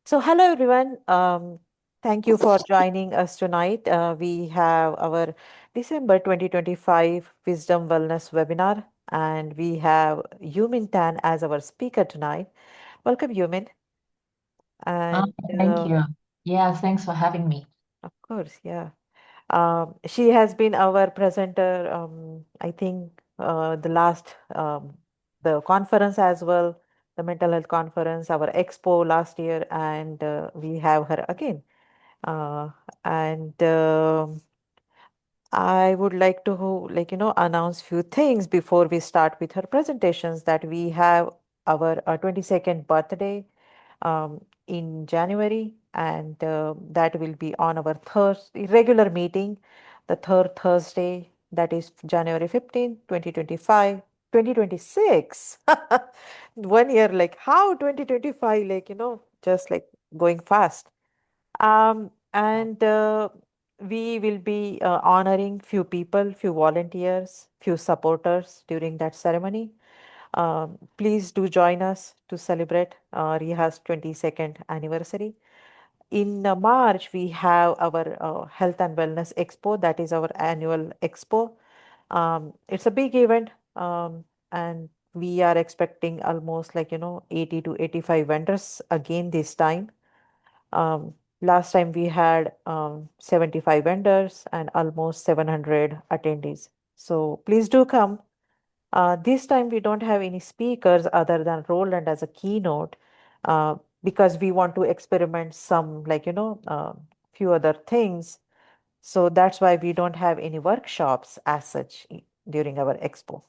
So, hello everyone. Thank you for joining us tonight. We have our December 2025 Wisdom Wellness webinar, and we have Yumin Tan as our speaker tonight. Welcome, Yumin. Uh, And Thank you. Yeah, thanks for having me. of course, yeah. She has been our presenter, I think, the last, the conference as well, the mental health conference, our expo last year, and we have her again. Uh, and I would like to announce few things before we start with her presentations that we have our 22nd birthday in January, and that will be on our Thursday regular meeting, the third Thursday, that is January 15th, 2025, 2026. 1 year, like how 2025, just like going fast. And we will be honoring few people, few volunteers, few supporters during that ceremony. Please do join us to celebrate RIHHA's 22nd anniversary. In March, we have our Health and Wellness Expo. That is our annual expo. It's a big event, and we are expecting almost 80 to 85 vendors again this time. Last time we had 75 vendors and almost 700 attendees. So please do come. This time we don't have any speakers other than Roland as a keynote because we want to experiment some, few other things. So that's why we don't have any workshops as such during our expo.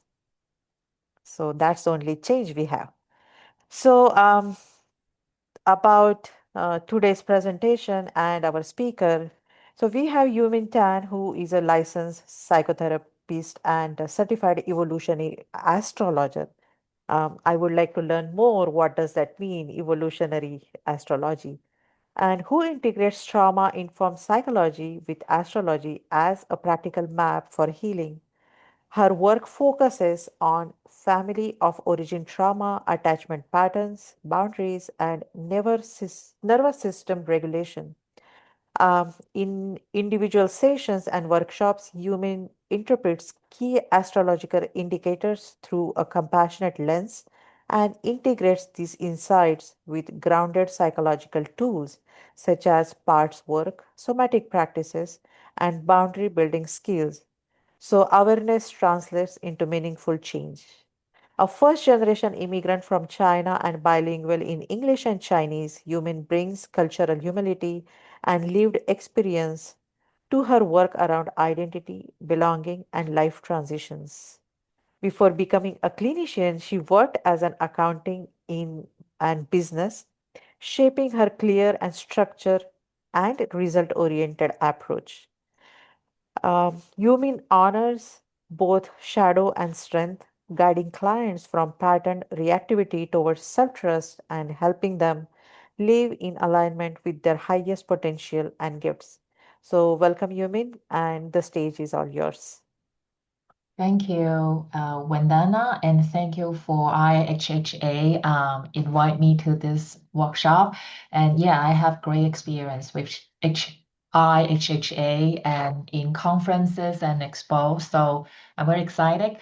So that's the only change we have. So, about today's presentation and our speaker. So we have Yumin Tan, who is a licensed psychotherapist and a certified evolutionary astrologer. I would like to learn more. What does that mean, evolutionary astrology? And who integrates trauma-informed psychology with astrology as a practical map for healing. Her work focuses on family of origin trauma, attachment patterns, boundaries, and nervous system regulation. In individual sessions and workshops, Human interprets key astrological indicators through a compassionate lens and integrates these insights with grounded psychological tools such as parts work, somatic practices, and boundary building skills. So, awareness translates into meaningful change. A first generation immigrant from China and bilingual in English and Chinese, Yumin brings cultural humility and lived experience to her work around identity, belonging, and life transitions. Before becoming a clinician, she worked as an accounting in and business, shaping her clear and structure and result oriented approach. Yumin honors both shadow and strength, guiding clients from patterned reactivity towards self trust and helping them live in alignment with their highest potential and gifts. So, welcome, Yumin, and the stage is all yours. Thank you, Vandana, and thank you for IHHA invite me to this workshop. And yeah, I have great experience with IHHA and in conferences and expos, so I'm very excited.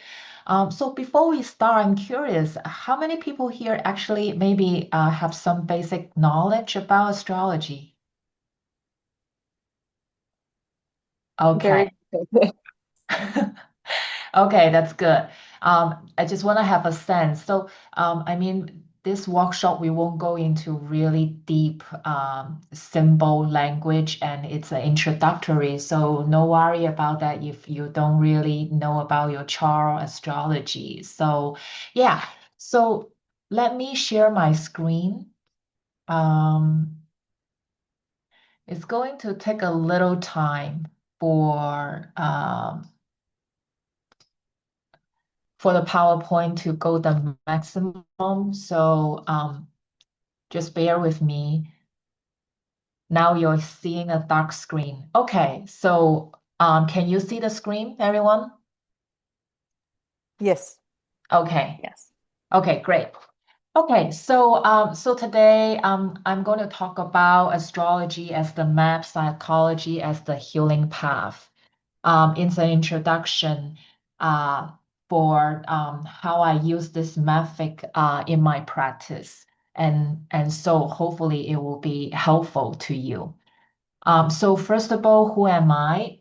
So before we start, I'm curious, how many people here actually maybe have some basic knowledge about astrology? Okay. Very good. Okay, that's good. I just want to have a sense. So, I mean, this workshop, we won't go into really deep symbol language and it's introductory. So, no worry about that if you don't really know about your chart or astrology. So, yeah. So, let me share my screen. Um, it's going to take a little time for for the PowerPoint to go the maximum. So just bear with me. Now you're seeing a dark screen. Okay, so can you see the screen, everyone? Yes. Okay, Yes. okay, great. Okay, so today I'm going to talk about astrology as the map, psychology as the healing path. It's an introduction uh, for how I use this method in my practice, and so hopefully it will be helpful to you. So first of all, who am I?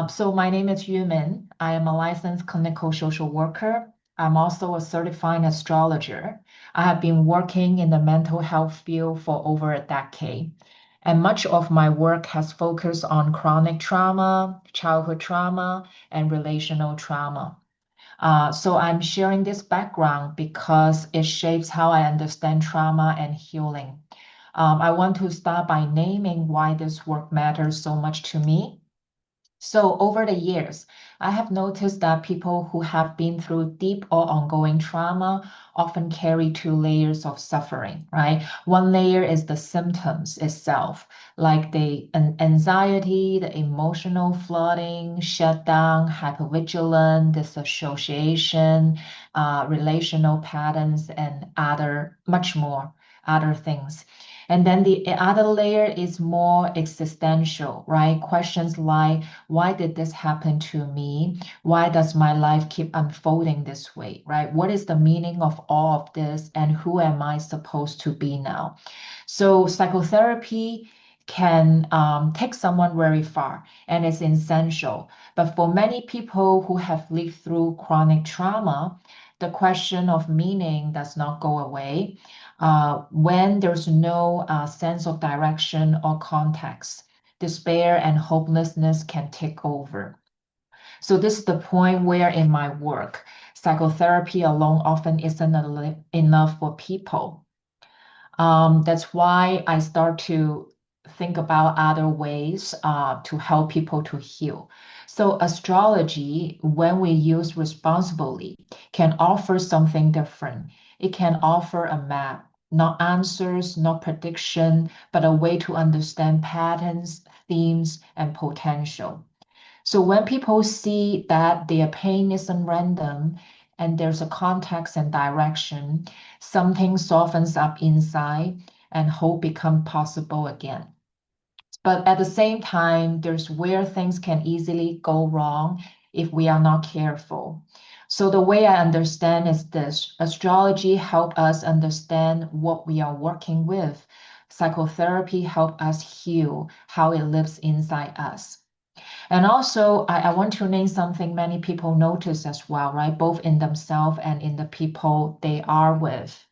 So my name is Yumin. I am a licensed clinical social worker. I'm also a certified astrologer. I have been working in the mental health field for over a decade. And much of my work has focused on chronic trauma, childhood trauma, and relational trauma. So I'm sharing this background because it shapes how I understand trauma and healing. I want to start by naming why this work matters so much to me. So, over the years, I have noticed that people who have been through deep or ongoing trauma often carry two layers of suffering, right? One layer is the symptoms itself, like the anxiety, the emotional flooding, shutdown, hypervigilance, disassociation, relational patterns, and much more other things. And then the other layer is more existential, right? Questions like, why did this happen to me? Why does my life keep unfolding this way, right? What is the meaning of all of this? And who am I supposed to be now? So, psychotherapy can take someone very far and it's essential. But for many people who have lived through chronic trauma, the question of meaning does not go away when there's no sense of direction or context. Despair and hopelessness can take over. So, this is the point where in my work, psychotherapy alone often isn't enough for people. That's why I start to think about other ways to help people to heal. So, astrology, when we use responsibly, can offer something different. It can offer a map, not answers, not prediction, but a way to understand patterns, themes, and potential. So when people see that their pain isn't random and there's a context and direction, something softens up inside and hope become possible again. But at the same time, there's where things can easily go wrong if we are not careful. So the way I understand is this: astrology help us understand what we are working with. Psychotherapy help us heal how it lives inside us. And also, I want to name something many people notice as well, right? Both in themselves and in the people they are with.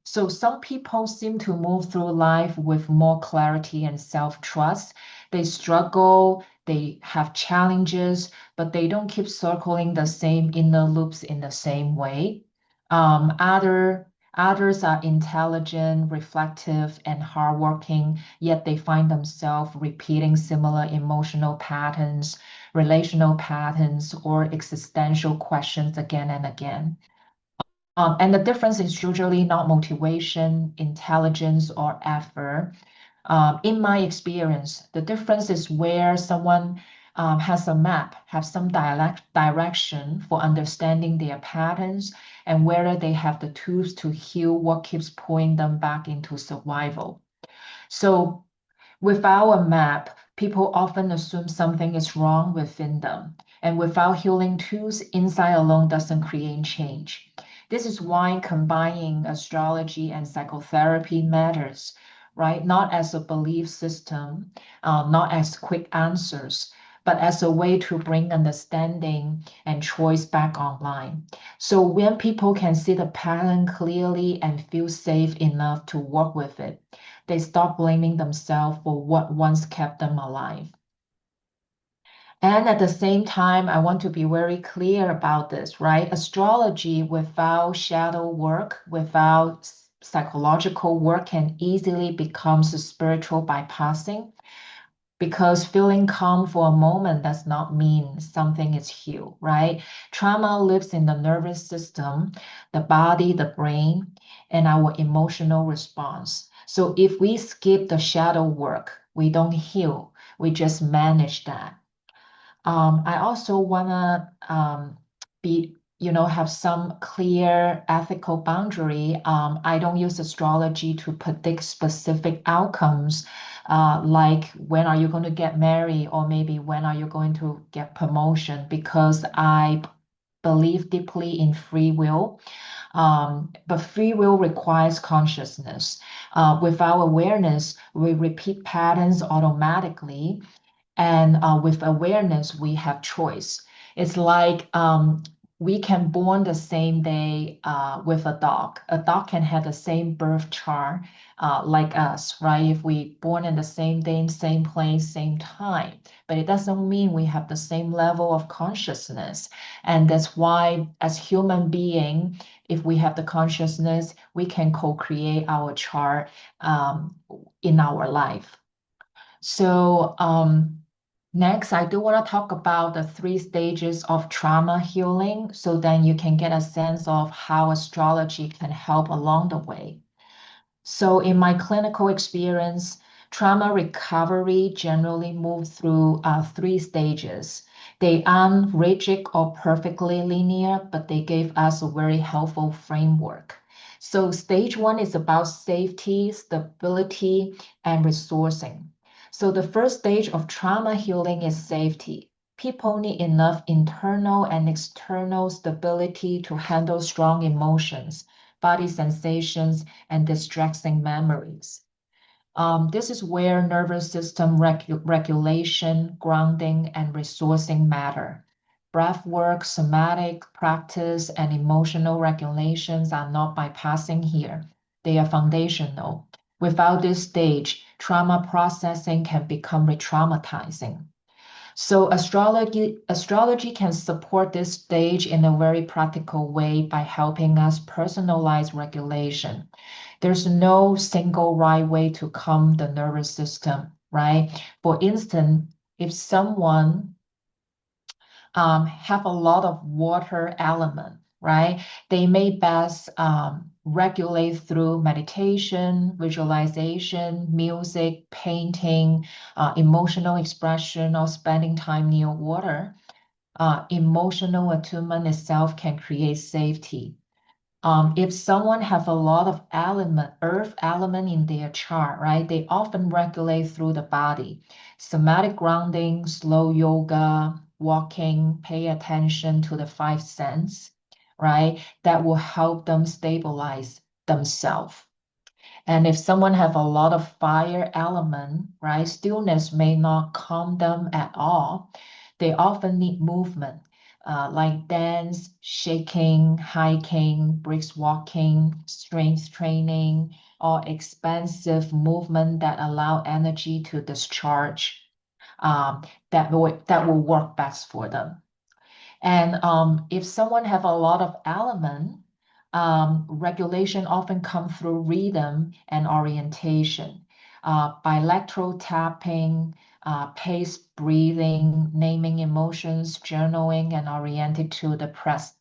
So some people seem to move through life with more clarity and self-trust. They struggle, they have challenges, but they don't keep circling the same inner loops in the same way. Others are intelligent, reflective, and hardworking, yet they find themselves repeating similar emotional patterns, relational patterns, or existential questions again and again. And the difference is usually not motivation, intelligence, or effort. In my experience, the difference is where someone has a map, has some direction for understanding their patterns, and whether they have the tools to heal what keeps pulling them back into survival. So without a map, people often assume something is wrong within them. And without healing tools, insight alone doesn't create change. This is why combining astrology and psychotherapy matters, right? Not as a belief system, not as quick answers, but as a way to bring understanding and choice back online. So when people can see the pattern clearly and feel safe enough to work with it, they stop blaming themselves for what once kept them alive. And at the same time, I want to be very clear about this, right? Astrology without shadow work, without psychological work, can easily become spiritual bypassing because feeling calm for a moment does not mean something is healed, right? Trauma lives in the nervous system, the body, the brain, and our emotional response. So if we skip the shadow work, we don't heal, we just manage that. I also want to be have some clear ethical boundary. I don't use astrology to predict specific outcomes, like when are you going to get married, or maybe when are you going to get promotion, because I believe deeply in free will. But free will requires consciousness. Without awareness, we repeat patterns automatically, and with awareness, we have choice. It's like we can born the same day with a dog. A dog can have the same birth chart like us, right? If we born in the same day, same place, same time. But it doesn't mean we have the same level of consciousness. And that's why, as human being, if we have the consciousness, we can co-create our chart in our life. So next, I do want to talk about the three stages of trauma healing, so then you can get a sense of how astrology can help along the way. So in my clinical experience, trauma recovery generally moves through three stages. They aren't rigid or perfectly linear, but they gave us a very helpful framework. So stage one is about safety, stability, and resourcing. So the first stage of trauma healing is safety. People need enough internal and external stability to handle strong emotions, body sensations, and distracting memories. This is where nervous system regulation, grounding, and resourcing matter. Breath work, somatic practice, and emotional regulations are not bypassing here. They are foundational. Without this stage, trauma processing can become re-traumatizing. So astrology can support this stage in a very practical way by helping us personalize regulation. There's no single right way to calm the nervous system, right? For instance, if someone have a lot of water element, right? They may best regulate through meditation, visualization, music, painting, emotional expression, or spending time near water. Emotional attunement itself can create safety. If someone have a lot of earth element in their chart, right, they often regulate through the body. Somatic grounding, slow yoga, walking, pay attention to the five sense, right, that will help them stabilize themselves. And if someone have a lot of fire element, right, stillness may not calm them at all. They often need movement, like dance, shaking, hiking, brisk walking, strength training, or expansive movement that allow energy to discharge. That will work best for them. And if someone have a lot of element, regulation often come through rhythm and orientation. Bilateral tapping, paced breathing, naming emotions, journaling, and oriented to the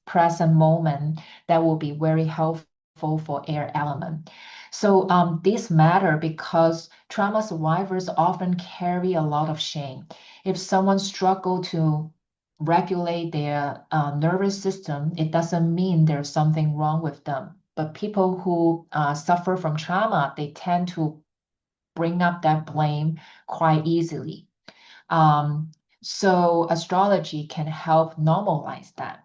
present moment, that will be very helpful for air element. So these matter because trauma survivors often carry a lot of shame. If someone struggle to regulate their nervous system, it doesn't mean there's something wrong with them. But people who suffer from trauma, they tend to bring up that blame quite easily. Um, so astrology can help normalize that.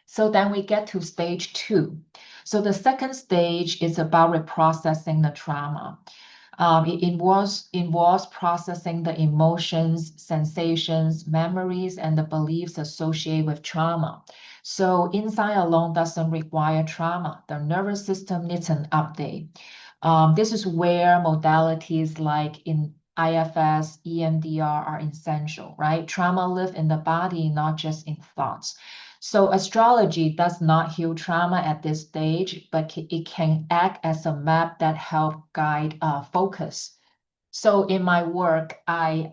So then we get to stage two. So the second stage is about reprocessing the trauma. It involves processing the emotions, sensations, memories, and the beliefs associated with trauma. So insight alone doesn't require trauma. The nervous system needs an update. This is where modalities like in IFS, EMDR are essential, right? Trauma live in the body, not just in thoughts. So astrology does not heal trauma at this stage, but it can act as a map that help guide focus. So in my work, I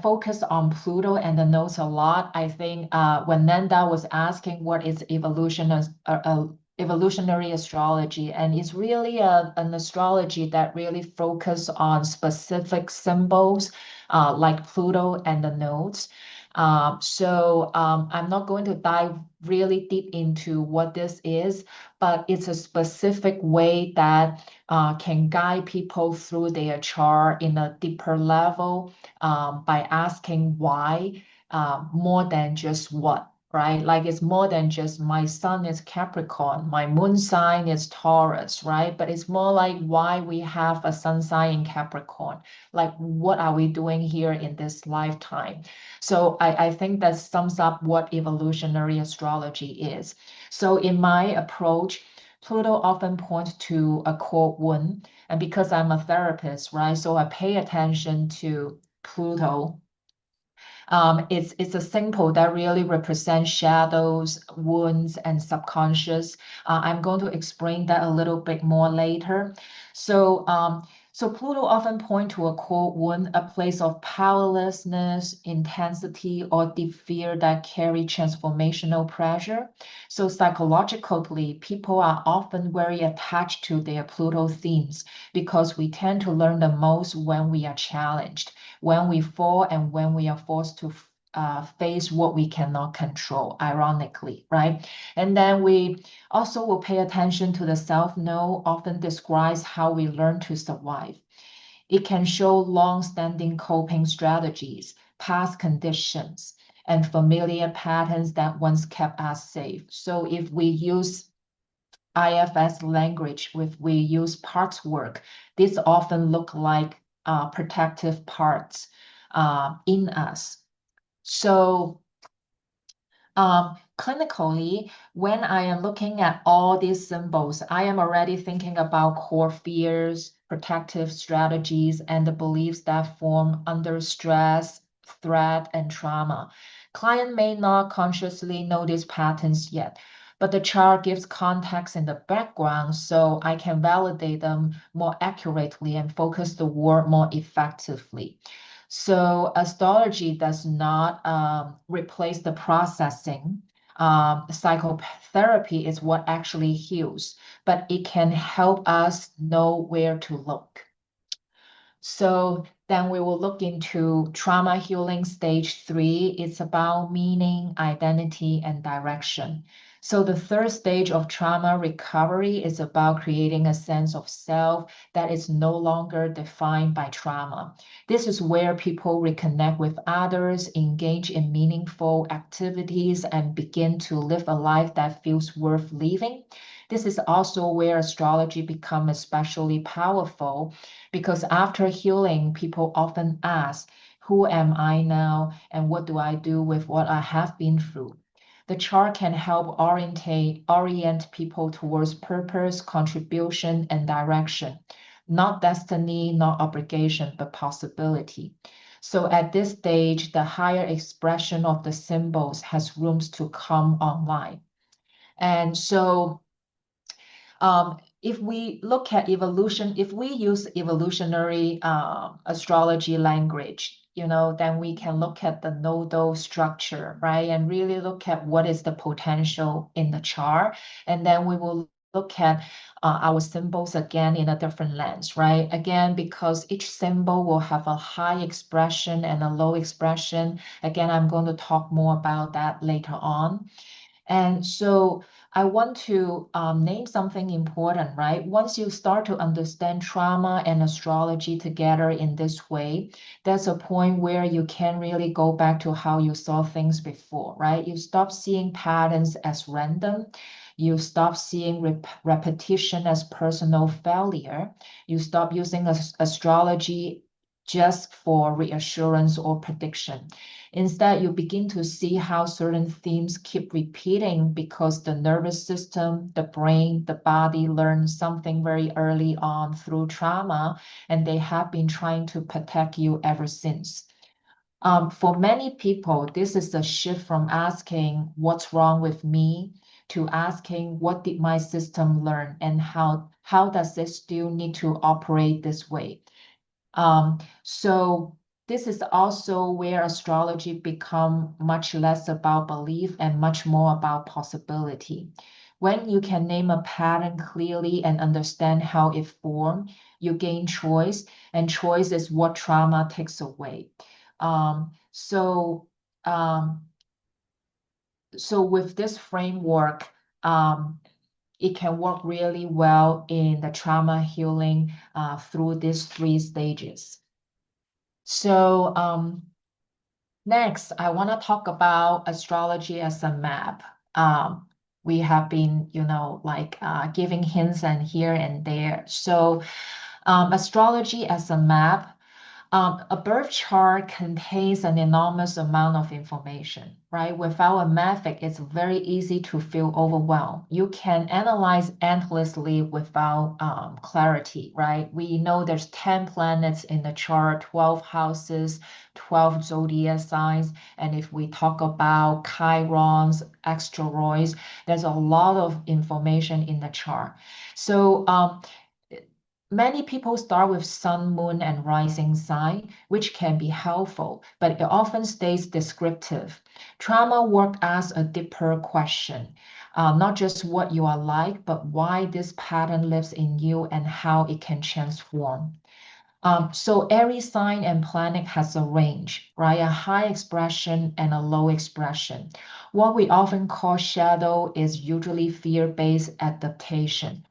focus on Pluto and the nodes a lot. I think when Nanda was asking what is evolutionary astrology, and it's really an astrology that really focus on specific symbols like Pluto and the nodes. I'm not going to dive really deep into what this is, but it's a specific way that can guide people through their chart in a deeper level by asking why more than just what. Right? Like it's more than just my sun is Capricorn, my moon sign is Taurus, right? But it's more like why we have a sun sign in Capricorn. Like, what are we doing here in this lifetime? So I think that sums up what evolutionary astrology is. So in my approach, Pluto often points to a core wound. And because I'm a therapist, right? So I pay attention to Pluto. It's a symbol that really represents shadows, wounds, and subconscious. I'm going to explain that a little bit more later. So, so Pluto often point to a core wound, a place of powerlessness, intensity, or deep fear that carry transformational pressure. So psychologically, people are often very attached to their Pluto themes because we tend to learn the most when we are challenged, when we fall, and when we are forced to face what we cannot control, ironically, right? And then we also will pay attention to the self-know, often describes how we learn to survive. It can show long-standing coping strategies, past conditions, and familiar patterns that once kept us safe. So if we use IFS language, if we use parts work, these often look like protective parts in us. So clinically, when I am looking at all these symbols, I am already thinking about core fears, protective strategies, and the beliefs that form under stress, threat, and trauma. Client may not consciously know these patterns yet, but the chart gives context in the background so I can validate them more accurately and focus the work more effectively. So astrology does not replace the processing. Psychotherapy is what actually heals, but it can help us know where to look. So then we will look into trauma healing stage 3. It's about meaning, identity, and direction. So the third stage of trauma recovery is about creating a sense of self that is no longer defined by trauma. This is where people reconnect with others, engage in meaningful activities, and begin to live a life that feels worth living. This is also where astrology becomes especially powerful because after healing, people often ask, who am I now and what do I do with what I have been through? The chart can help orient people towards purpose, contribution, and direction. Not destiny, not obligation, but possibility. So at this stage, the higher expression of the symbols has rooms to come online. And so if we look at evolution, if we use evolutionary astrology language, then we can look at the nodal structure, right? And really look at what is the potential in the chart. And then we will look at our symbols again in a different lens, right? Again, because each symbol will have a high expression and a low expression. Again, I'm going to talk more about that later on. And so I want to name something important, right? Once you start to understand trauma and astrology together in this way, there's a point where you can really go back to how you saw things before, right? You stop seeing patterns as random. You stop seeing repetition as personal failure. You stop using astrology just for reassurance or prediction. Instead, you begin to see how certain themes keep repeating because the nervous system, the brain, the body learn something very early on through trauma, and they have been trying to protect you ever since. For many people, this is a shift from asking, what's wrong with me, to asking, what did my system learn, and how does it still need to operate this way? So this is also where astrology become much less about belief and much more about possibility. When you can name a pattern clearly and understand how it formed, you gain choice, and choice is what trauma takes away. So um, so with this framework, um, it can work really well in the trauma healing through these three stages. So next, I want to talk about astrology as a map. Um, we have been, like giving hints and here and there. So astrology as a map. A birth chart contains an enormous amount of information, right? Without a method, it's very easy to feel overwhelmed. You can analyze endlessly without clarity, right? We know there's 10 planets in the chart, 12 houses, 12 zodiac signs. And if we talk about chirons, asteroids, there's a lot of information in the chart. So many people start with sun, moon, and rising sign, which can be helpful, but it often stays descriptive. Trauma work asks a deeper question, not just what you are like, but why this pattern lives in you and how it can transform. So every sign and planet has a range, right? A high expression and a low expression. What we often call shadow is usually fear-based adaptation.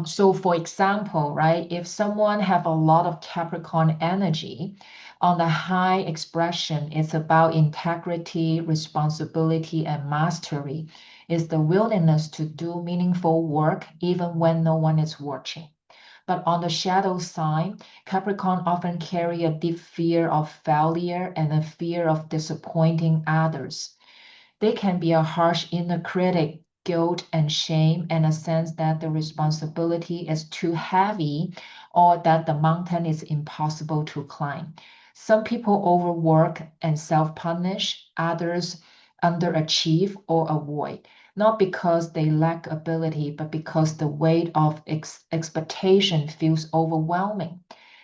So for example, right, if someone have a lot of Capricorn energy, on the high expression, it's about integrity, responsibility, and mastery. It's the willingness to do meaningful work even when no one is watching. But on the shadow side, Capricorn often carry a deep fear of failure and a fear of disappointing others. They can be a harsh inner critic, guilt and shame, and a sense that the responsibility is too heavy or that the mountain is impossible to climb. Some people overwork and self punish, others underachieve or avoid, not because they lack ability, but because the weight of expectation feels overwhelming.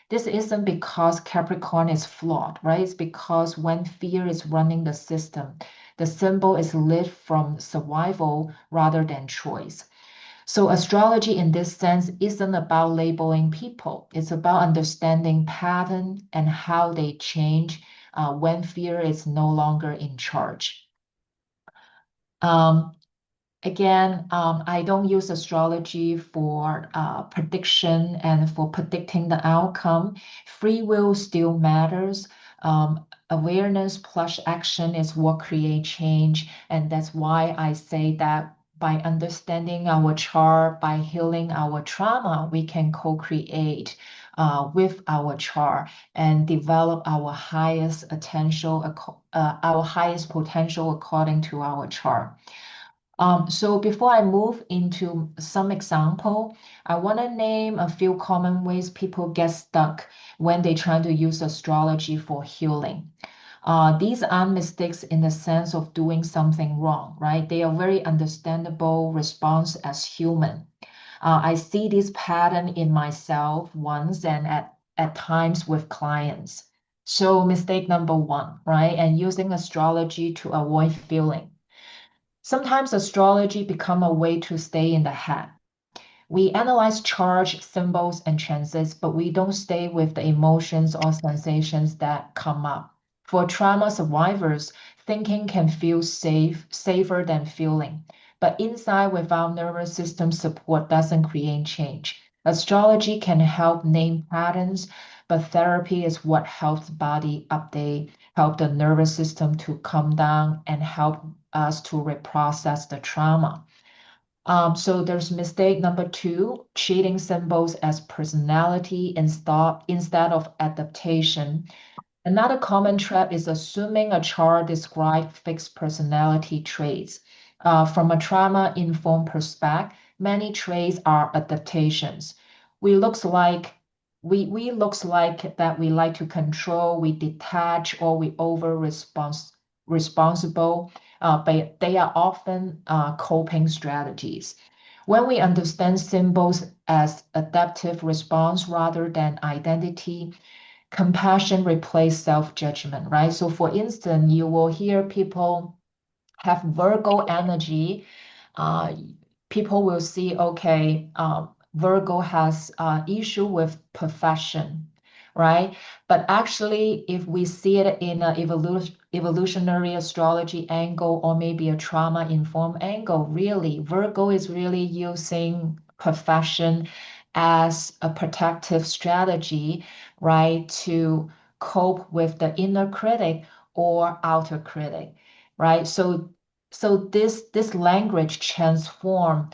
This isn't because Capricorn is flawed, right? It's because when fear is running the system, the symbol is lit from survival rather than choice. So, astrology in this sense isn't about labeling people, it's about understanding pattern and how they change when fear is no longer in charge. Um, Again, I don't use astrology for prediction and for predicting the outcome. Free will still matters. Awareness plus action is what creates change. And that's why I say that by understanding our chart, by healing our trauma, we can co-create with our chart and develop our highest potential according to our chart. So before I move into some example, I want to name a few common ways people get stuck when they try to use astrology for healing. These aren't mistakes in the sense of doing something wrong, right? They are very understandable response as human. I see this pattern in myself once and at times with clients. So mistake number one, right? And using astrology to avoid feeling. Sometimes astrology become a way to stay in the head. We analyze charge, symbols, and transits, but we don't stay with the emotions or sensations that come up. For trauma survivors, thinking can feel safer than feeling. But inside, without nervous system support, doesn't create change. Astrology can help name patterns, but therapy is what helps body update, help the nervous system to calm down, and help us to reprocess the trauma. So there's mistake number two, treating symbols as personality instead of adaptation. Another common trap is assuming a chart describes fixed personality traits. From a trauma-informed perspective, many traits are adaptations. We looks like we looks like that we like to control, we detach, or we over responsible, but they are often coping strategies. When we understand symbols as adaptive response rather than identity, compassion replaces self-judgment, right? So for instance, you will hear people have Virgo energy. uh, People will see, okay, Virgo has issue with perfection, right? But actually, if we see it in an evolutionary astrology angle or maybe a trauma-informed angle. Really, Virgo is really using profession as a protective strategy, right, to cope with the inner critic or outer critic, right? So this language transform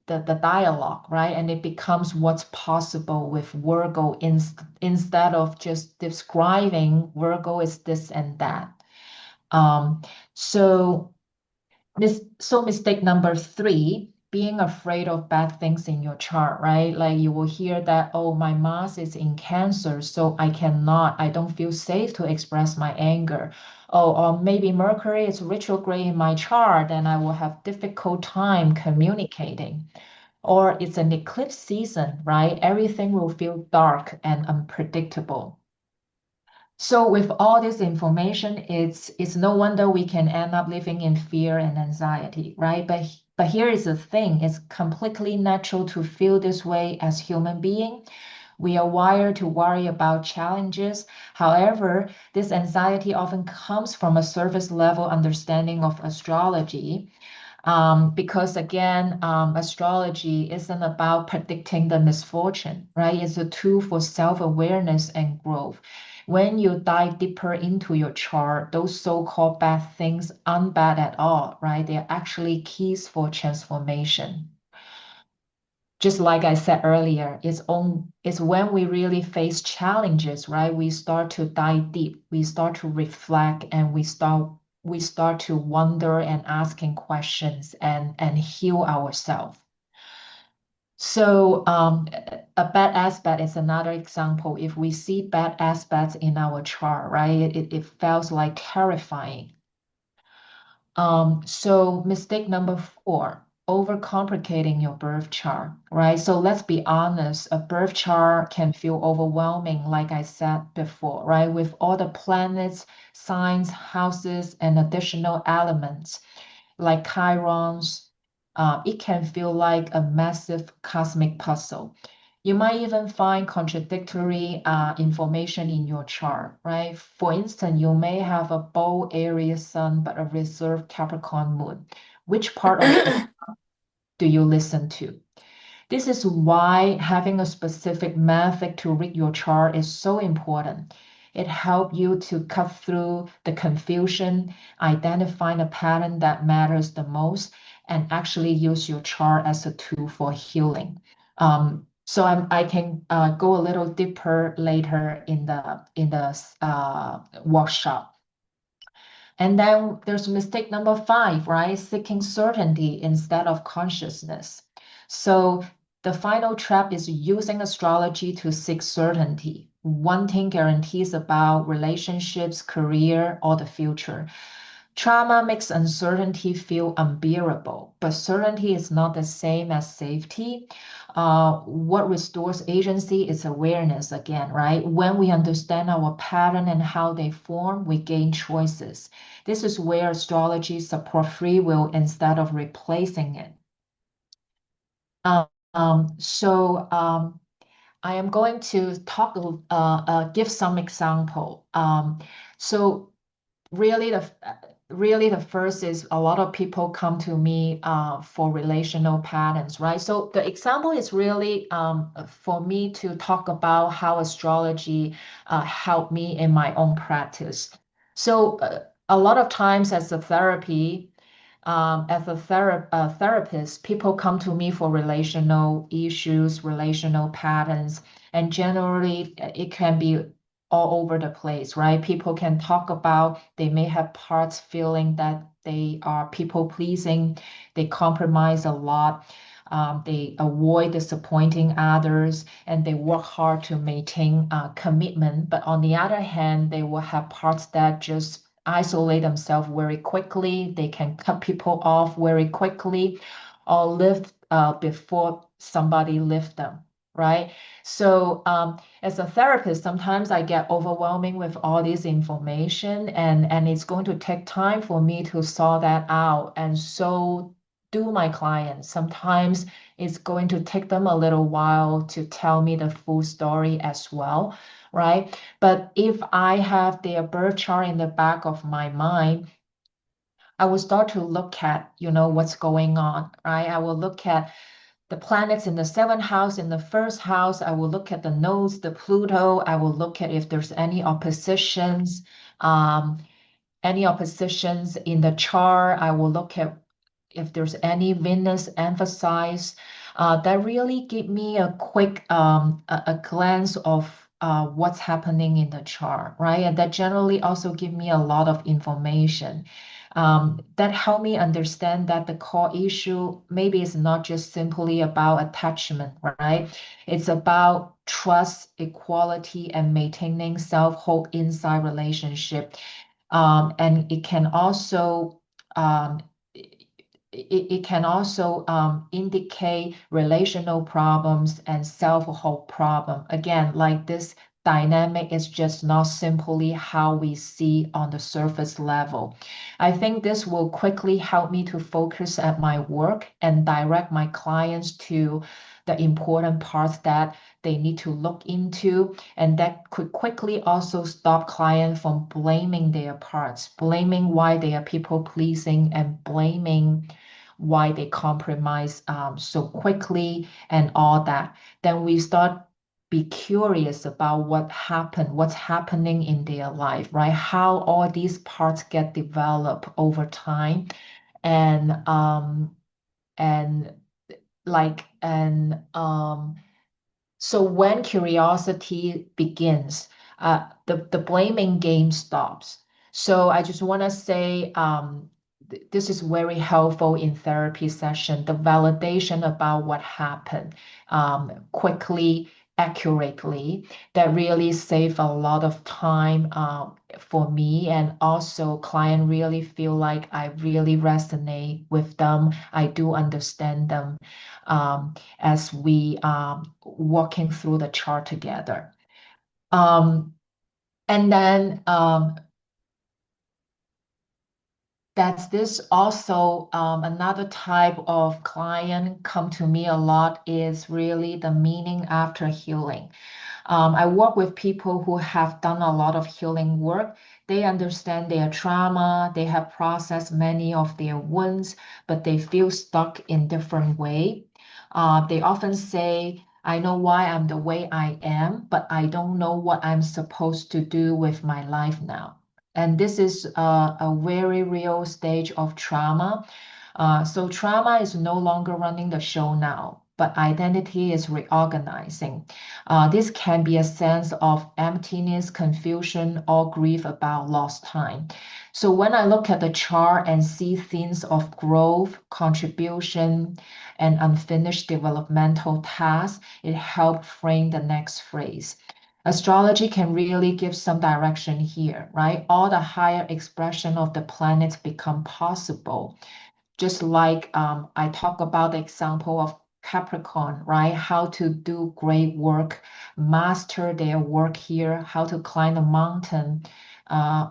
the dialogue, right? And it becomes what's possible with Virgo instead of just describing Virgo is this and that. Um, so mistake number three, being afraid of bad things in your chart, right? Like you will hear that, oh, my Mars is in Cancer, so I don't feel safe to express my anger. Oh, or maybe Mercury is retrograde in my chart and I will have difficult time communicating. Or it's an eclipse season, right? Everything will feel dark and unpredictable. So with all this information, it's no wonder we can end up living in fear and anxiety, right? But here is the thing, it's completely natural to feel this way as human being. We are wired to worry about challenges. However, this anxiety often comes from a surface level understanding of astrology. Because again, astrology isn't about predicting the misfortune, right? It's a tool for self-awareness and growth. When you dive deeper into your chart, those so-called bad things aren't bad at all, right? They're actually keys for transformation. Just like I said earlier, it's when we really face challenges, right? We start to dive deep, we start to reflect, and we start to wonder and asking questions and heal ourselves. So a bad aspect is another example. If we see bad aspects in our chart, right, it feels like terrifying. So mistake number four, overcomplicating your birth chart, right? So let's be honest, a birth chart can feel overwhelming, like I said before, right? With all the planets, signs, houses, and additional elements like chirons, it can feel like a massive cosmic puzzle. You might even find contradictory information in your chart, right? For instance, you may have a bold Aries sun but a reserved Capricorn moon. Which part of the do you listen to? This is why having a specific method to read your chart is so important. It helps you to cut through the confusion, identify the pattern that matters the most, and actually use your chart as a tool for healing. I can go a little deeper later in the workshop. And then there's mistake number five, right? Seeking certainty instead of consciousness. So the final trap is using astrology to seek certainty, wanting guarantees about relationships, career, or the future. Trauma makes uncertainty feel unbearable, but certainty is not the same as safety. What restores agency is awareness again, right? When we understand our pattern and how they form, we gain choices. This is where astrology supports free will instead of replacing it. So I am going to give some example. So really the first is a lot of people come to me for relational patterns, right? So the example is really for me to talk about how astrology helped me in my own practice. So a lot of times as a therapist, people come to me for relational issues, relational patterns, and generally it can be all over the place, right? People can talk about they may have parts feeling that they are people pleasing, they compromise a lot, they avoid disappointing others, and they work hard to maintain commitment. But on the other hand, they will have parts that just isolate themselves very quickly. They can cut people off very quickly or live before somebody lift them, right? So as a therapist, sometimes I get overwhelming with all this information and it's going to take time for me to sort that out. And so outdo my clients. Sometimes it's going to take them a little while to tell me the full story as well, right? But if I have their birth chart in the back of my mind, I will start to look at, what's going on, right? I will look at the planets in the seventh house, in the first house. I will look at the nodes, the Pluto. I will look at if there's um, any oppositions in the chart. I will look at if there's any Venus emphasized. That really give me a quick a glance of what's happening in the chart, right? And that generally also give me a lot of information. That help me understand that the core issue maybe is not just simply about attachment, right? It's about trust, equality, and maintaining self-hope inside relationship. And it can also um, it can also indicate relational problems and self-hope problem. Again, like this dynamic is just not simply how we see on the surface level. I think this will quickly help me to focus at my work and direct my clients to the important parts that they need to look into, and that could quickly also stop clients from blaming their parts, blaming why they are people pleasing, and blaming why they compromise so quickly and all that. Then we start be curious about what's happening in their life, right? How all these parts get developed over time, and and so when curiosity begins, the blaming game stops. So I just want to say this is very helpful in therapy session, the validation about what happened quickly, accurately, that really save a lot of time for me, and also client really feel like I really resonate with them. I do understand them. As we walking through the chart together. Um, and then that's this also another type of client come to me a lot is really the meaning after healing. I work with people who have done a lot of healing work. They understand their trauma, they have processed many of their wounds, but they feel stuck in different way. They often say, I know why I'm the way I am, but I don't know what I'm supposed to do with my life now. And this is a very real stage of trauma. So trauma is no longer running the show now, but identity is reorganizing. This can be a sense of emptiness, confusion, or grief about lost time. So when I look at the chart and see themes of growth, contribution, and unfinished developmental tasks, it helped frame the next phrase. Astrology can really give some direction here, right? All the higher expression of the planets become possible, just like I talk about the example of Capricorn, right? How to do great work, master their work here, how to climb a mountain.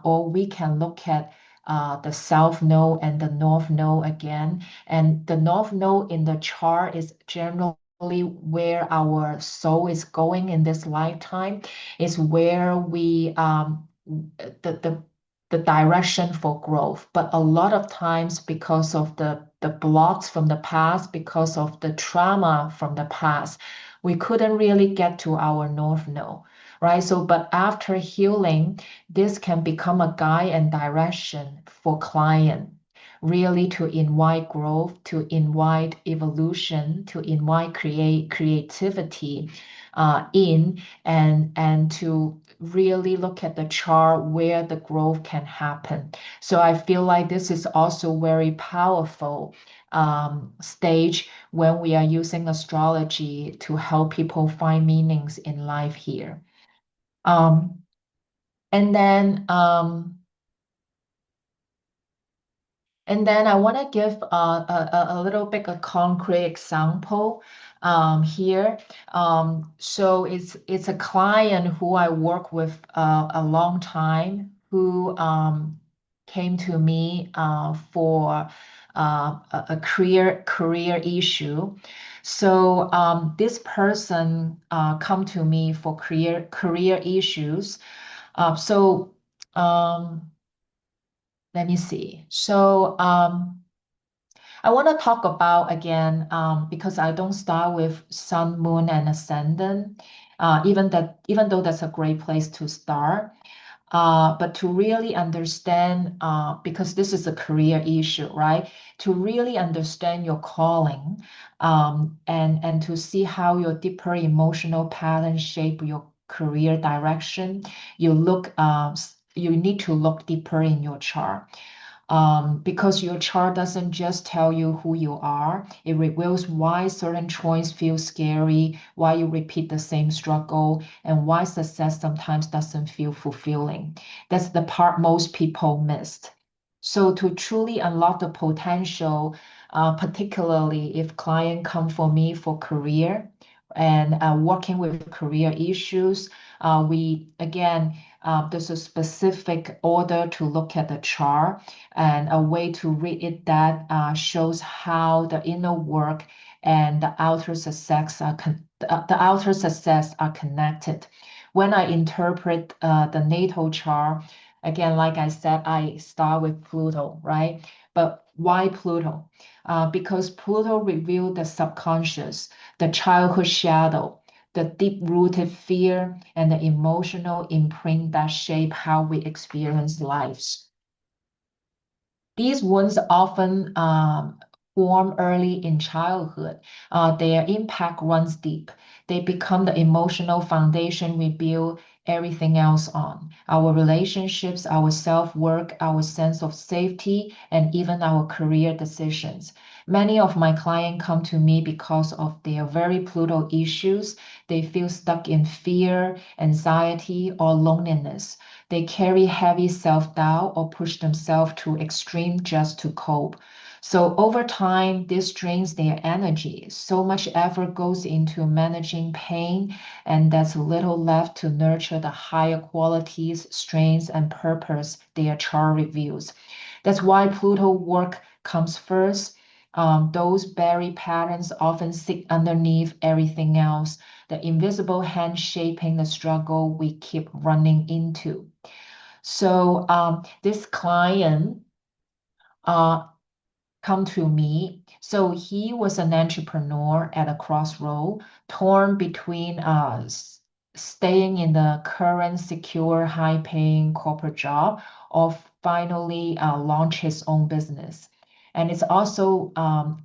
Or we can look at the South Node and the North Node again. And the North Node in the chart is generally where our soul is going in this lifetime, is where we the, the the direction for growth. But a lot of times, because of the blocks from the past, because of the trauma from the past, we couldn't really get to our North Node, right? So, but after healing, this can become a guide and direction for client, really to invite growth, to invite evolution, to invite creativity in, and to really look at the chart where the growth can happen. So I feel like this is also very powerful stage when we are using astrology to help people find meanings in life here. Um, and then I want to give a little bit a concrete example here. So it's a client who I work with a long time, who came to me for a career issue. So this person come to me for career issues. So um, let me see. So I want to talk about again because I don't start with sun, moon, and ascendant. Even though that's a great place to start, but to really understand, because this is a career issue, right? To really understand your calling, and to see how your deeper emotional patterns shape your career direction, you need to look deeper in your chart. Because your chart doesn't just tell you who you are, it reveals why certain choices feel scary, why you repeat the same struggle, and why success sometimes doesn't feel fulfilling. That's the part most people missed. So to truly unlock the potential, particularly if client come for me for career and working with career issues, we again there's a specific order to look at the chart and a way to read it that shows how the inner work and the the outer success are connected. When I interpret the natal chart, again, like I said, I start with Pluto, right? But why Pluto? Because Pluto revealed the subconscious, the childhood shadow, the deep-rooted fear, and the emotional imprint that shape how we experience lives. These wounds often form early in childhood. Their impact runs deep. They become the emotional foundation we build everything else on. Our relationships, our self-work, our sense of safety, and even our career decisions. Many of my clients come to me because of their very Pluto issues. They feel stuck in fear, anxiety, or loneliness. They carry heavy self doubt or push themselves to extreme just to cope. So over time, this drains their energy. So much effort goes into managing pain, and there's little left to nurture the higher qualities, strengths, and purpose their chart reveals. That's why Pluto work comes first. Those buried patterns often sit underneath everything else, the invisible hand shaping the struggle we keep running into. So this client uh, come to me. So he was an entrepreneur at a crossroad, torn between staying in the current secure, high-paying corporate job or finally launch his own business. And it's also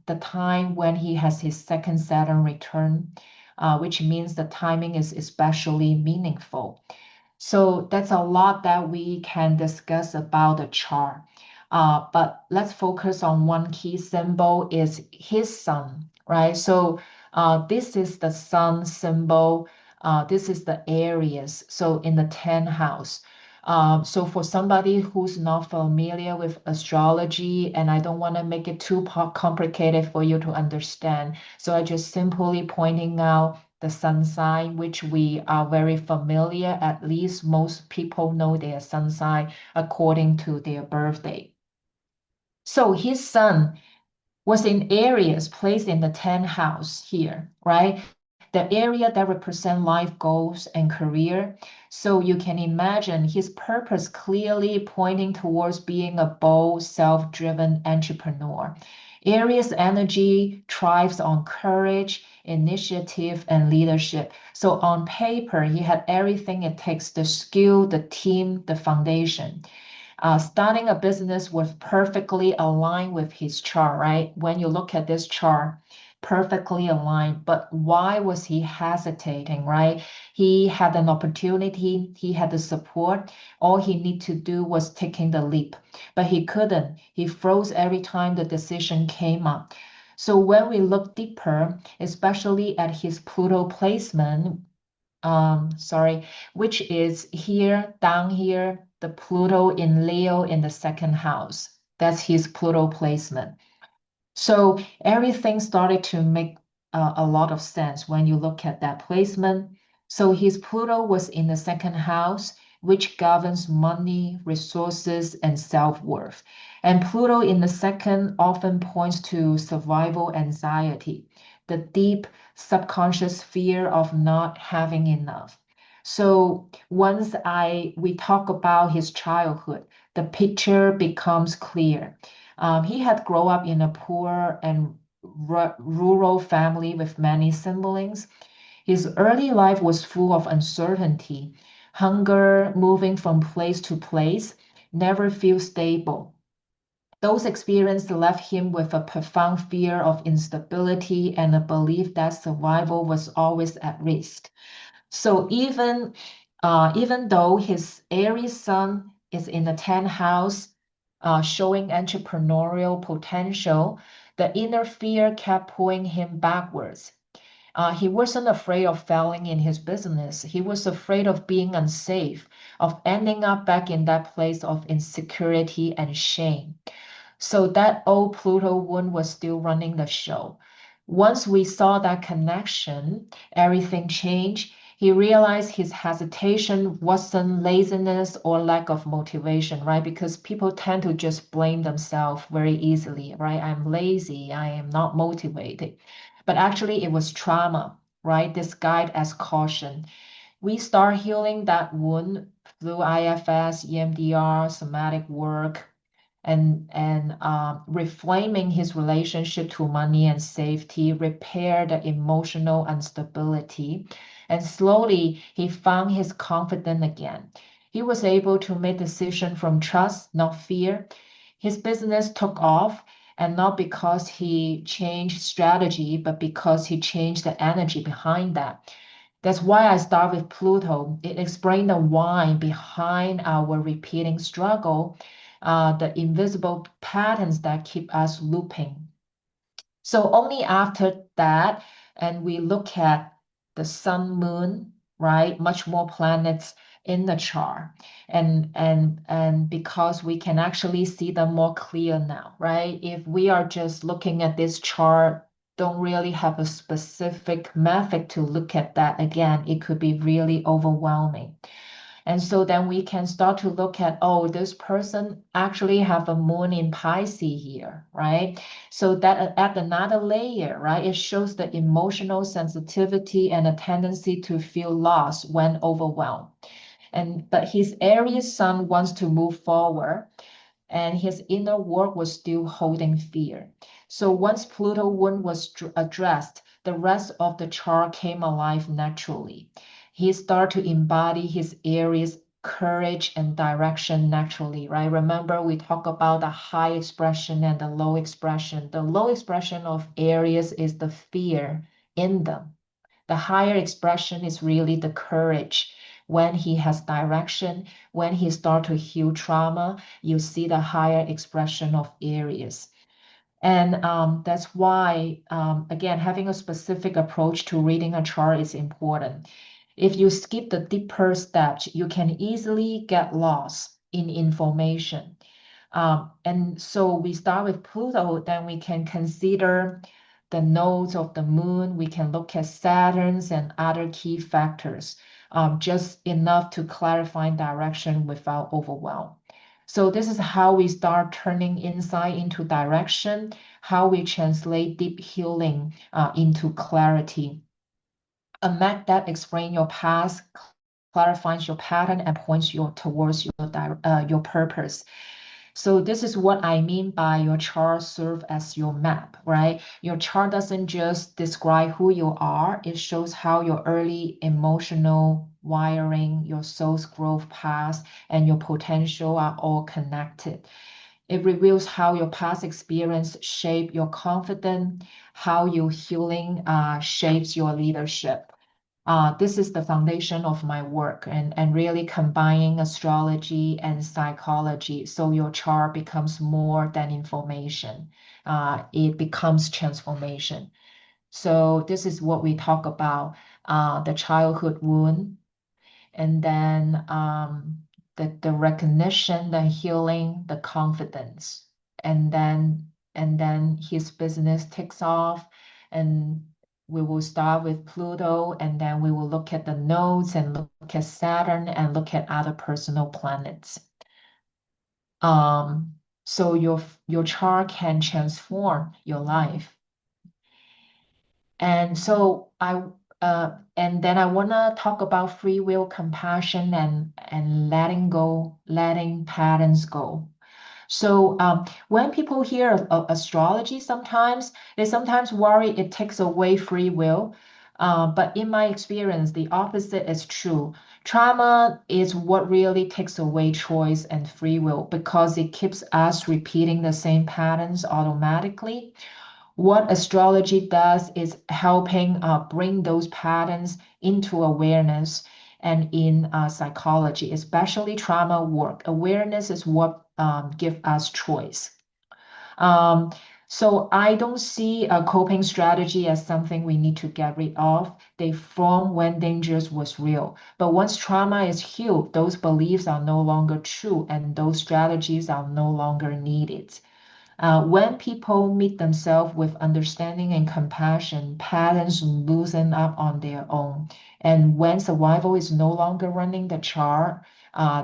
the time when he has his second Saturn return, which means the timing is especially meaningful. So that's a lot that we can discuss about the chart. But let's focus on one key symbol is his sun, right? So this is the sun symbol. This is the Aries. So in the 10th house. So for somebody who's not familiar with astrology, and I don't want to make it too complicated for you to understand, so I just simply pointing out the sun sign, which we are very familiar. At least most people know their sun sign according to their birthday. So his sun was in areas placed in the 10th house here, right? The area that represent life goals and career. So you can imagine his purpose clearly pointing towards being a bold, self-driven entrepreneur. Aries energy thrives on courage, initiative, and leadership. So on paper, he had everything it takes, the skill, the team, the foundation. Starting a business was perfectly aligned with his chart, right? When you look at this chart, perfectly aligned. But why was he hesitating, right? He had an opportunity, he had the support. All he needed to do was taking the leap, but he couldn't. He froze every time the decision came up. So when we look deeper, especially at his Pluto placement, sorry, which is here, down here, the Pluto in Leo in the second house. That's his Pluto placement. So everything started to make a lot of sense when you look at that placement. So his Pluto was in the second house, which governs money, resources, and self-worth. And Pluto in the second often points to survival anxiety, the deep subconscious fear of not having enough. So once I we talk about his childhood, the picture becomes clear. He had grown up in a poor and rural family with many siblings. His early life was full of uncertainty, hunger, moving from place to place, never feel stable. Those experiences left him with a profound fear of instability and a belief that survival was always at risk. So even though his Aries sun is in the 10th house, showing entrepreneurial potential, the inner fear kept pulling him backwards. He wasn't afraid of failing in his business. He was afraid of being unsafe, of ending up back in that place of insecurity and shame. So that old Pluto wound was still running the show. Once we saw that connection, everything changed. He realized his hesitation wasn't laziness or lack of motivation, right? Because people tend to just blame themselves very easily, right? I'm lazy, I am not motivated. But actually, it was trauma, right? Disguised as caution. We start healing that wound through IFS, EMDR, somatic work, and reframing his relationship to money and safety, repair the emotional instability, and slowly he found his confidence again. He was able to make decisions from trust, not fear. His business took off, and not because he changed strategy, but because he changed the energy behind that. That's why I start with Pluto. It explains the why behind our repeating struggle, the invisible patterns that keep us looping. So only after that, and we look at the sun, moon, right? Much more planets in the chart, and because we can actually see them more clear now, right? If we are just looking at this chart, don't really have a specific method to look at that again, it could be really overwhelming. And so then we can start to look at, oh, this person actually have a moon in Pisces here, right? So that add another layer, right? It shows the emotional sensitivity and a tendency to feel lost when overwhelmed. And but his Aries sun wants to move forward, and his inner work was still holding fear. So once Pluto wound was addressed, the rest of the chart came alive naturally. He started to embody his Aries courage and direction naturally, right? Remember, we talk about the high expression and the low expression. The low expression of Aries is the fear in them. The higher expression is really the courage. When he has direction, when he start to heal trauma, you see the higher expression of Aries. And that's why, again, having a specific approach to reading a chart is important. If you skip the deeper steps, you can easily get lost in information. And so we start with Pluto, then we can consider the nodes of the moon. We can look at Saturn's and other key factors, just enough to clarify direction without overwhelm. So this is how we start turning insight into direction, how we translate deep healing into clarity. A map that explains your past, clarifies your pattern, and points you towards your purpose. So this is what I mean by your chart serve as your map, right? Your chart doesn't just describe who you are, it shows how your early emotional wiring, your soul's growth path, and your potential are all connected. It reveals how your past experience shape your confidence, how your healing shapes your leadership. This is the foundation of my work and really combining astrology and psychology. So your chart becomes more than information. It becomes transformation. So this is what we talk about, the childhood wound, and then the recognition, the healing, the confidence. And then his business takes off, and we will start with Pluto, and then we will look at the nodes and look at Saturn and look at other personal planets. Um, so your chart can transform your life. And so and then I wanna talk about free will, compassion, and letting go, letting patterns go. So when people hear of astrology, they sometimes worry it takes away free will. But in my experience, the opposite is true. Trauma is what really takes away choice and free will because it keeps us repeating the same patterns automatically. What astrology does is helping bring those patterns into awareness. And in psychology, especially trauma work, awareness is what gives us choice. Um, so I don't see a coping strategy as something we need to get rid of. They form when dangers was real. But once trauma is healed, those beliefs are no longer true and those strategies are no longer needed. When people meet themselves with understanding and compassion, patterns loosen up on their own. And when survival is no longer running the chart,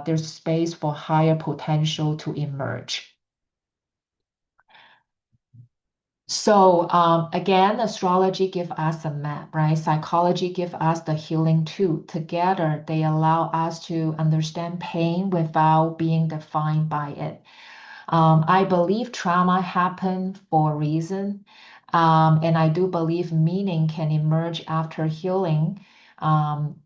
there's space for higher potential to emerge. So again, astrology give us a map, right? Psychology give us the healing tool. Together, they allow us to understand pain without being defined by it. I believe trauma happened for a reason. And I do believe meaning can emerge after healing. Um,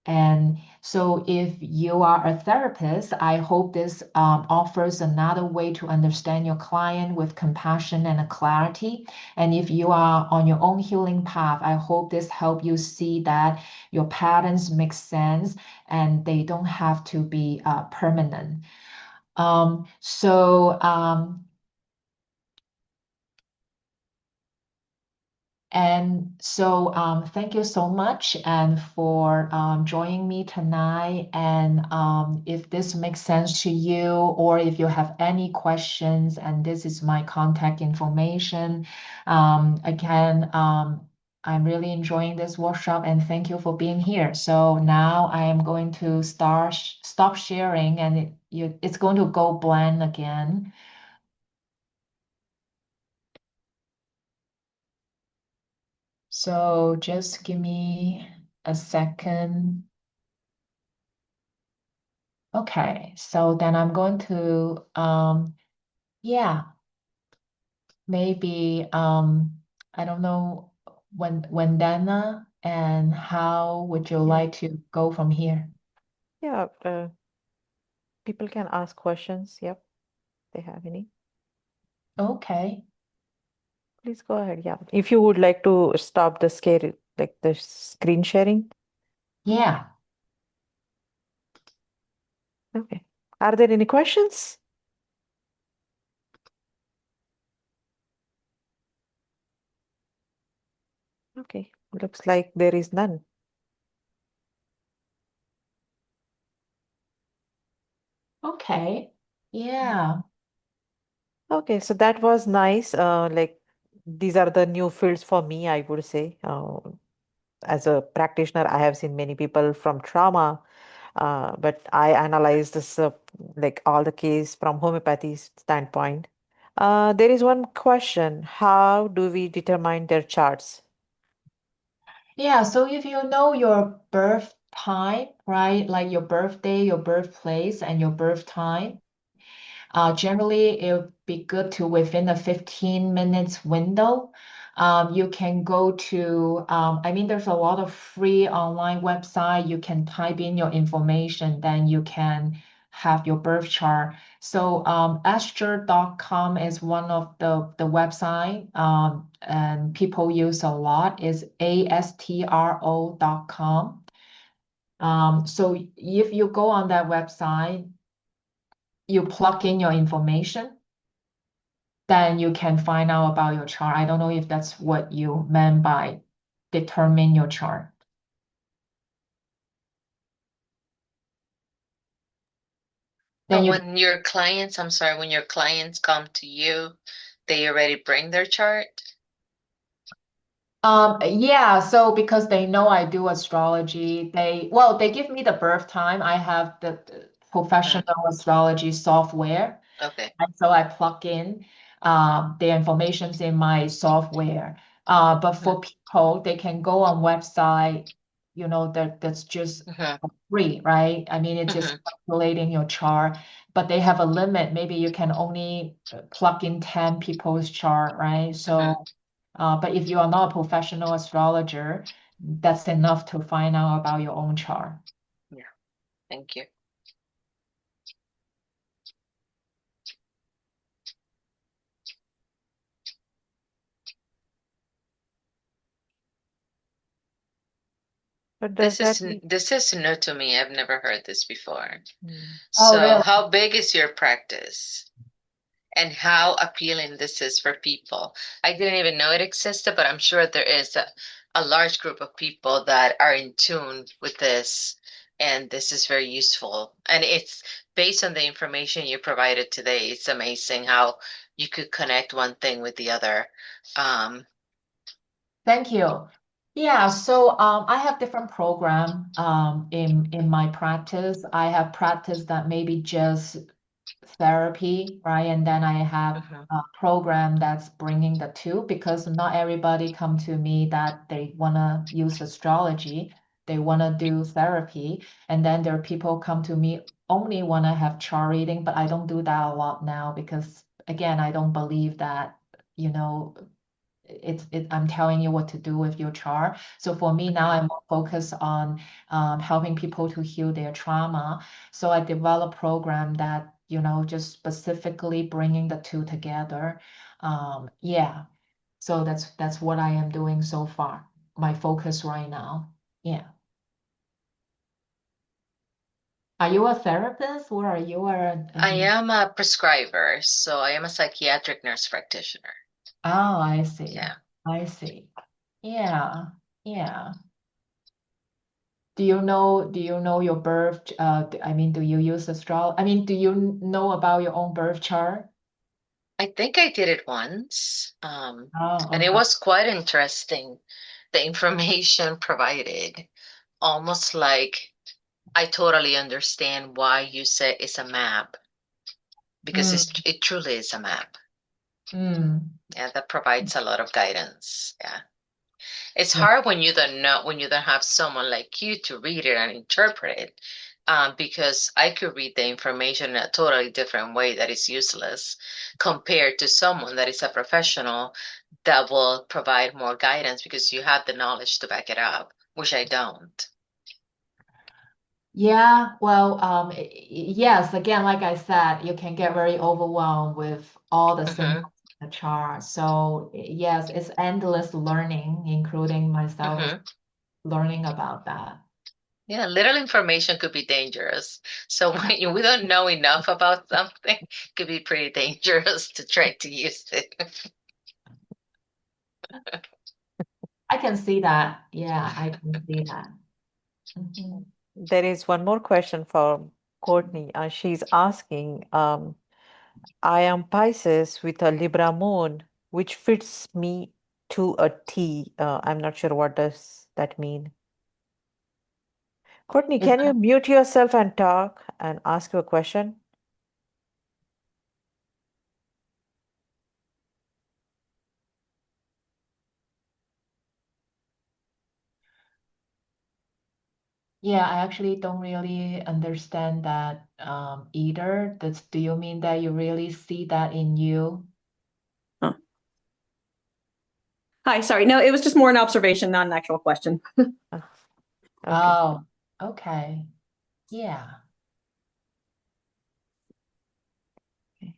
and so, if you are a therapist, I hope this offers another way to understand your client with compassion and a clarity. And if you are on your own healing path, I hope this help you see that your patterns make sense and they don't have to be permanent. Um, so, um, thank you so much and for joining me tonight. And if this makes sense to you, or if you have any questions, and this is my contact information, again, I'm really enjoying this workshop and thank you for being here. So now I am going to stop sharing and it's going to go blank again. So just give me a second. Okay, so then I'm going to, yeah, maybe, I don't know, when Dana, and how would you Yeah. like to go from here? Yeah. People can ask questions. Yep. They have any. Okay, Please go ahead. Yeah. If you would like to stop the scare, like the screen sharing. yeah. Okay. Are there any questions? Okay. Looks like there is none. Okay, yeah. Okay. So that was nice. Like these are the new fields for me, I would say. As a practitioner, I have seen many people from trauma, but I analyze this like all the case from homeopathy standpoint. There is one question: how do we determine their charts? Yeah, so if you know your birth time, right, like your birthday, your birthplace, and your birth time, generally, it would be good to within a 15 minutes window. You can go to, I mean, there's a lot of free online website. You can type in your information, then you can have your birth chart. So astro.com is one of the website and people use a lot is astro.com. So if you go on that website, you plug in your information, then you can find out about your chart. I don't know if that's what you meant by determine your chart. So Then you, when your clients, I'm sorry, when your clients come to you, they already bring their chart? Yeah, so because they know I do astrology, they give me the birth time. I have the Mm, professional astrology software. okay. And so I plug in the informations in my software. But Mm-hmm. for people, they can go on website, that's just Mm-hmm. free, right? I mean, it's just Mm-hmm. calculating your chart, but they have a limit. Maybe you can only plug in 10 people's chart, right? Mm-hmm. So, but if you are not a professional astrologer, that's enough to find out about your own chart. Yeah. Thank you. But does that mean? This is new to me. I've never heard this before. Mm. Oh, So, really? how big is your practice? And how appealing this is for people. I didn't even know it existed, but I'm sure there is a large group of people that are in tune with this, and this is very useful. And it's based on the information you provided today. It's amazing how you could connect one thing with the other. Um, Thank you. Yeah, so I have different program in my practice. I have practice that maybe just therapy, right? And then I have mhm, a program that's bringing the two because not everybody come to me that they want to use astrology. They want to do therapy. And then there are people come to me only want to have chart reading, but I don't do that a lot now because again, I don't believe that, you know, I'm telling you what to do with your chart. So for me now, mhm. I'm more focused on helping people to heal their trauma. So I develop program that, just specifically bringing the two together. Yeah. So that's what I am doing so far. My focus right now. Yeah. Are you a therapist or are you I am a prescriber, so I am a psychiatric nurse practitioner. oh, I see. Yeah. I see. Yeah. Yeah. Do you know your birth, I mean, do you use I mean, do you know about your own birth chart? I think I did it once, Oh, and it okay. was quite interesting. The information provided, almost like I totally understand why you say it's a map, because Mm, it truly is a map. mm, Yeah, that provides a lot of guidance. Yeah. It's yeah. hard when you don't know, when you don't have someone like you to read it and interpret it, because I could read the information in a totally different way that is useless compared to someone that is a professional that will provide more guidance because you have the knowledge to back it up, which I don't. Yeah, well, yes, again, like I said, you can get very overwhelmed with all the Mm-hmm. symbols in the chart. So yes, it's endless learning, including myself as Mm-hmm. learning about that. Yeah, little information could be dangerous. So when we don't know enough about something, it could be pretty dangerous to try to use it. I can see that. Yeah, I can see that. Mhm. There is one more question for Courtney. She's asking, I am Pisces with a Libra moon, which fits me to a T. I'm not sure what does that mean. Courtney, Is can you mute yourself and talk and ask your question? Yeah, I actually don't really understand that either. Do you mean that you really see that in you? Huh. Hi, sorry. No, it was just more an observation, not an actual question. Ah, okay. Oh, okay. Yeah. Okay.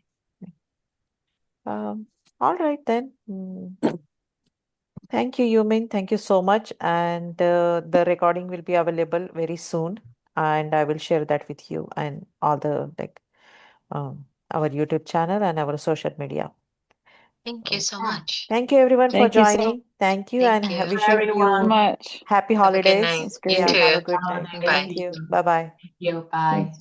Um, all right then. Thank you, Yumin. Thank you so much. And the recording will be available very soon. And I will share that with you and all the our YouTube channel and our social media. Thank you So so Yeah. much. thank you everyone for Thank you so joining. Thank you and Thank you. wishing Everyone, you much. happy Have a good holidays. night. That's You Yeah, great. have a too. good night. holidays Bye. Thank to you. you. Bye bye. Thank you. Bye.